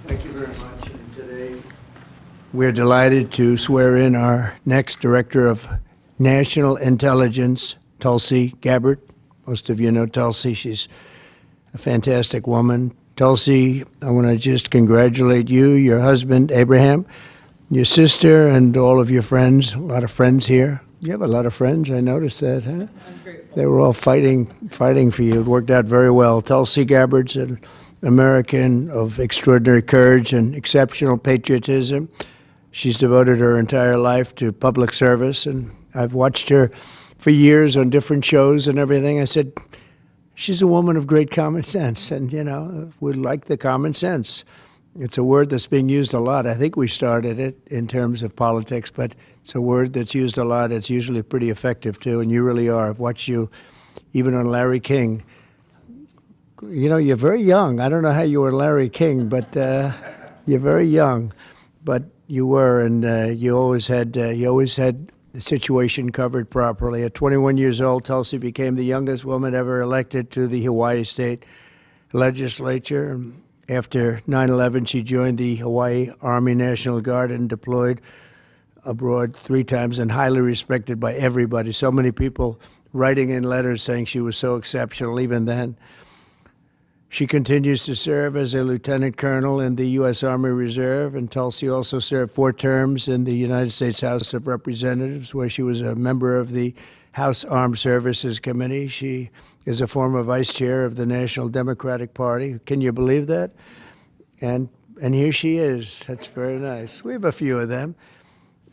Thank you very much. And today we're delighted to swear in our next Director of National Intelligence, Tulsi Gabbard. Most of you know Tulsi. She's a fantastic woman. Tulsi, I want to just congratulate you, your husband, Abraham, your sister, and all of your friends. A lot of friends here. You have a lot of friends. I noticed that, huh? I'm grateful. They were all fighting for you. It worked out very well. Tulsi Gabbard's an American of extraordinary courage and exceptional patriotism. She's devoted her entire life to public service, and I've watched her for years on different shows and everything. I said, she's a woman of great common sense, and, we like the common sense. It's a word that's being used a lot. I think we started it in terms of politics, but it's a word that's used a lot. It's usually pretty effective, too, and you really are. I've watched you even on Larry King. You're very young. I don't know how you were Larry King, but you're very young. But you were, and you always had the situation covered properly. At 21 years old, Tulsi became the youngest woman ever elected to the Hawaii State Legislature. After 9/11, she joined the Hawaii Army National Guard and deployed abroad 3 times and highly respected by everybody. So many people writing in letters saying she was so exceptional even then. She continues to serve as a lieutenant colonel in the U.S. Army Reserve, and Tulsi also served 4 terms in the United States House of Representatives, where she was a member of the House Armed Services Committee. She is a former vice chair of the National Democratic Party. Can you believe that? And here she is. That's very nice. We have a few of them.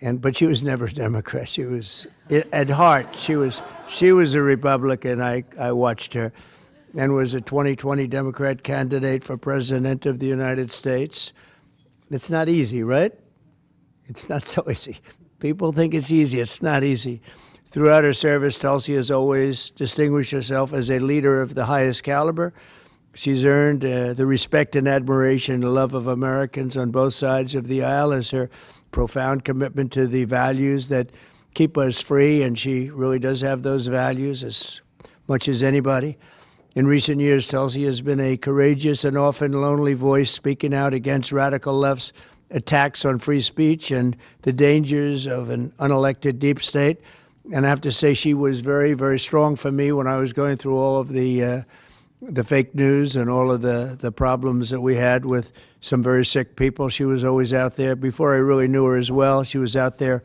But she was never a Democrat. She was, at heart, she was a Republican. I watched her, and was a 2020 Democrat candidate for President of the United States. It's not easy, right? It's not so easy. People think it's easy. It's not easy. Throughout her service, Tulsi has always distinguished herself as a leader of the highest caliber. She's earned the respect and admiration and love of Americans on both sides of the aisle as her profound commitment to the values that keep us free, and she really does have those values as much as anybody. In recent years, Tulsi has been a courageous and often lonely voice speaking out against radical left's attacks on free speech and the dangers of an unelected deep state. And I have to say, she was very, very strong for me when I was going through all of the fake news and all of the problems that we had with some very sick people. She was always out there. Before I really knew her as well, she was out there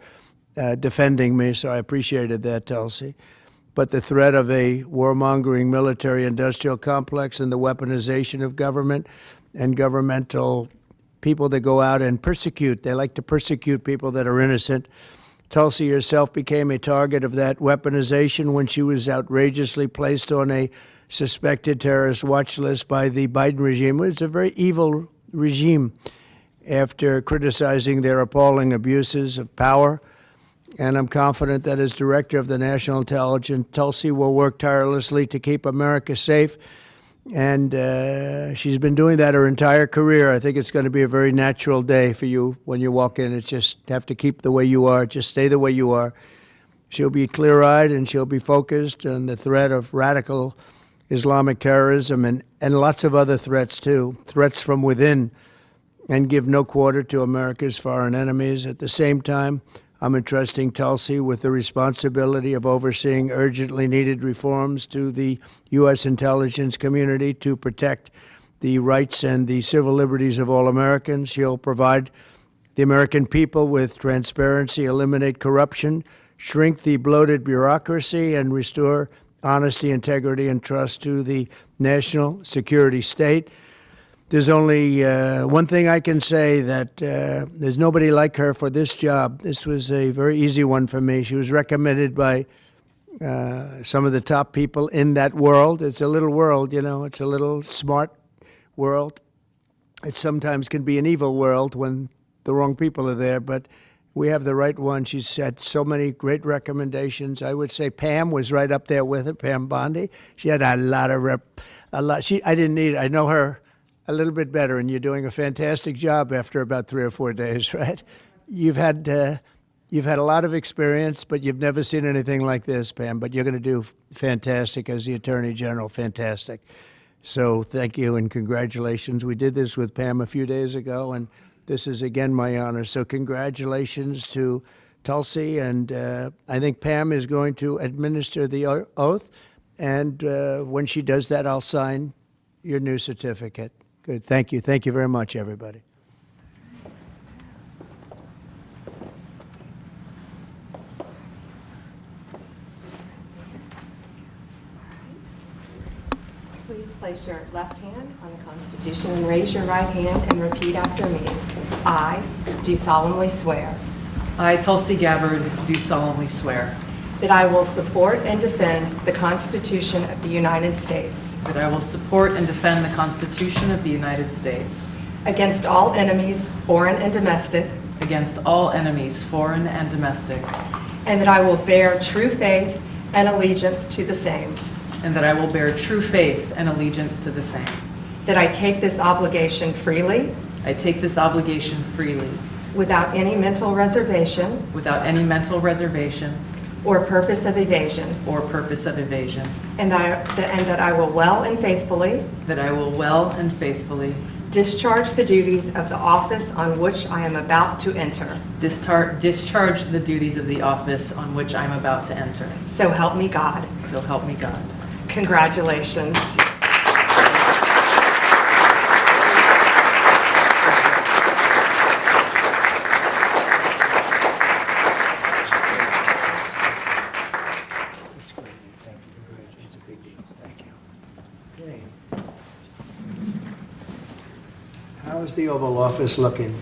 defending me, so I appreciated that, Tulsi. But the threat of a warmongering military-industrial complex and the weaponization of government and governmental people that go out and persecute, they like to persecute people that are innocent. Tulsi herself became a target of that weaponization when she was outrageously placed on a suspected terrorist watch list by the Biden regime. It's a very evil regime after criticizing their appalling abuses of power. And I'm confident that as Director of the National Intelligence, Tulsi will work tirelessly to keep America safe. And she's been doing that her entire career. I think it's going to be a very natural day for you when you walk in. It's just have to keep the way you are. Just stay the way you are. She'll be clear-eyed and she'll be focused on the threat of radical Islamic terrorism and lots of other threats, too, threats from within, and give no quarter to America's foreign enemies. At the same time, I'm entrusting Tulsi with the responsibility of overseeing urgently needed reforms to the U.S. intelligence community to protect the rights and the civil liberties of all Americans. She'll provide the American people with transparency, eliminate corruption, shrink the bloated bureaucracy, and restore honesty, integrity, and trust to the national security state. There's only one thing I can say, that there's nobody like her for this job. This was a very easy one for me. She was recommended by some of the top people in that world. It's a little world, it's a little smart world. It sometimes can be an evil world when the wrong people are there, but we have the right one. She's had so many great recommendations. I would say Pam was right up there with her, Pam Bondi. She had a lot. I know her a little bit better, and you're doing a fantastic job after about 3 or 4 days, right? You've had a lot of experience, but you've never seen anything like this, Pam. But you're going to do fantastic as the Attorney General, fantastic. So thank you and congratulations. We did this with Pam a few days ago, and this is again my honor. So congratulations to Tulsi, and I think Pam is going to administer the oath, and when she does that, I'll sign your new certificate. Good. Thank you. Thank you very much, everybody. Please place your left hand on the Constitution and raise your right hand and repeat after me. I do solemnly swear I, Tulsi Gabbard, do solemnly swear that I will support and defend the Constitution of the United States that I will support and defend the Constitution of the United States against all enemies, foreign and domestic, against all enemies, foreign and domestic, and that I will bear true faith and allegiance to the same, and that I will bear true faith and allegiance to the same. that I take this obligation freely I take this obligation freely, without any mental reservation without any mental reservation or purpose of evasion, or purpose of evasion, and that I will well and faithfully that I will well and faithfully discharge the duties of the office on which I am about to enter. discharge the duties of the office on which I'm about to enter. So help me God. So help me God. Congratulations. That's great. Thank you. Congratulations. It's a big deal. Thank you. Okay. How's the Oval Office looking?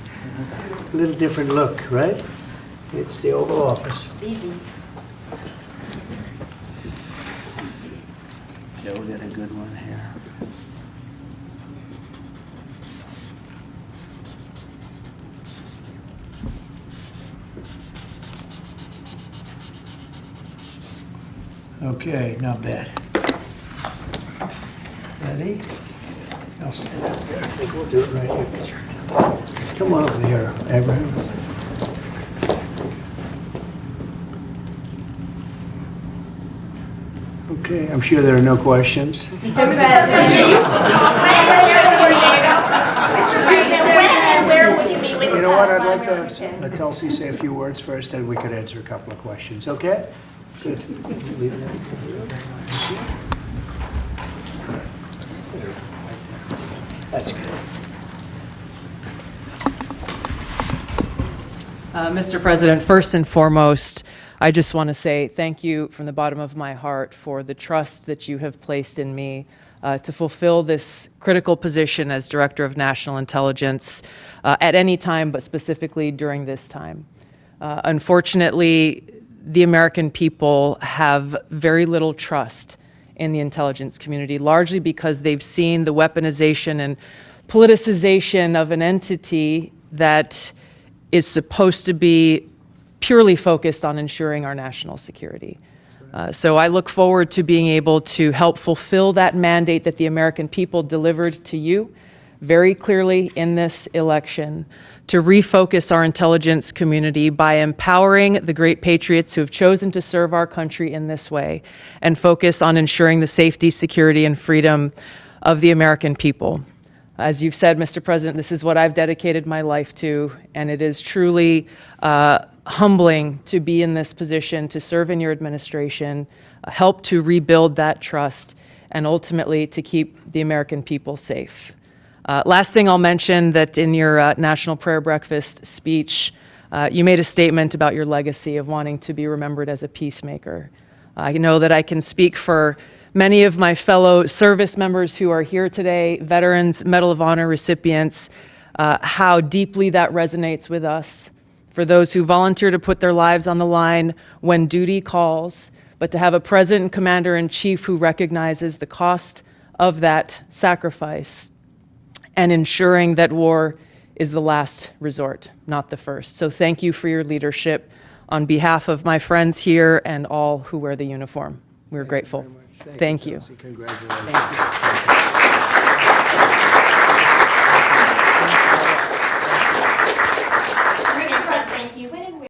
A little different look, right? It's the Oval Office. Easy. Yeah, we got a good one here. Okay, not bad. Ready? I'll stand up there. I think we'll do it right here. Come on over here, Abraham. Okay, I'm sure there are no questions. Mr. President. Where will you be with You know what, I'd us like on to have Washington? Tulsi say a few words first, and we could answer a couple of questions, okay? Good. Leave that. That's good. Mr. President, first and foremost, I just want to say thank you from the bottom of my heart for the trust that you have placed in me to fulfill this critical position as Director of National Intelligence at any time, but specifically during this time. Unfortunately, the American people have very little trust in the intelligence community, largely because they've seen the weaponization and politicization of an entity that is supposed to be purely focused on ensuring our national security. So I look forward to being able to help fulfill that mandate that the American people delivered to you very clearly in this election, to refocus our intelligence community by empowering the great patriots who have chosen to serve our country in this way, and focus on ensuring the safety, security, and freedom of the American people. As you've said, Mr. President, this is what I've dedicated my life to, and it is truly humbling to be in this position, to serve in your administration, help to rebuild that trust, and ultimately to keep the American people safe. Last thing I'll mention, that in your National Prayer Breakfast speech, you made a statement about your legacy of wanting to be remembered as a peacemaker. I know that I can speak for many of my fellow service members who are here today, veterans, Medal of Honor recipients, how deeply that resonates with us. For those who volunteer to put their lives on the line when duty calls, but to have a President and Commander-in-Chief who recognizes the cost of that sacrifice and ensuring that war is the last resort, not the first. So thank you for your leadership on behalf of my friends here and all who wear the uniform. We're grateful. Thank you. Thank you. Congratulations. Thank you.